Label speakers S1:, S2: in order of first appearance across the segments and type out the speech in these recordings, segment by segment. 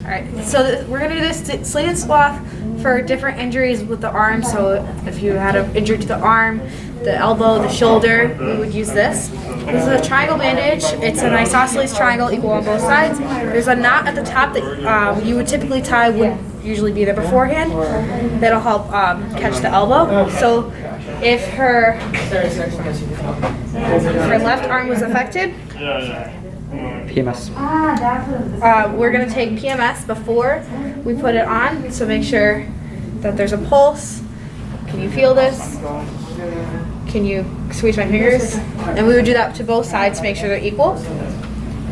S1: Alright, so we're going to do this sling and swathe for different injuries with the arm. So if you had an injury to the arm, the elbow, the shoulder, we would use this. This is a triangle bandage. It's an isosceles triangle equal on both sides. There's a knot at the top that you would typically tie, wouldn't usually be there beforehand. That'll help catch the elbow. So if her left arm was affected,
S2: PMS.
S1: we're going to take PMS before we put it on, so make sure that there's a pulse. Can you feel this? Can you squeeze my fingers? And we would do that to both sides to make sure they're equal.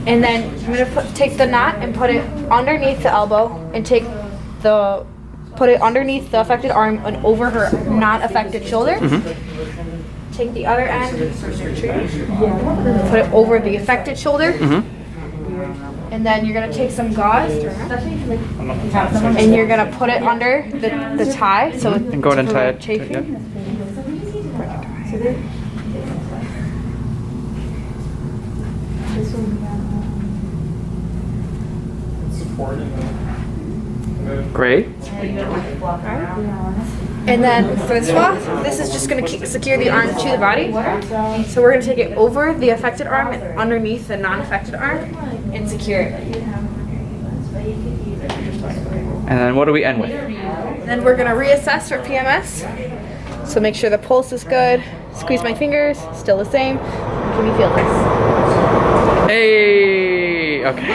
S1: And then I'm going to take the knot and put it underneath the elbow and put it underneath the affected arm and over her not affected shoulder. Take the other end, put it over the affected shoulder, and then you're gonna take some gauze, and you're gonna put it under the tie, so
S2: And go ahead and tie it.
S1: Chafing.
S2: Great.
S1: And then for the swathe, this is just going to secure the arm to the body. So we're going to take it over the affected arm and underneath the non-affected arm and secure it.
S2: And then what do we end with?
S1: Then we're going to reassess for PMS. So make sure the pulse is good. Squeeze my fingers, still the same. Can you feel this?
S2: Hey! Okay.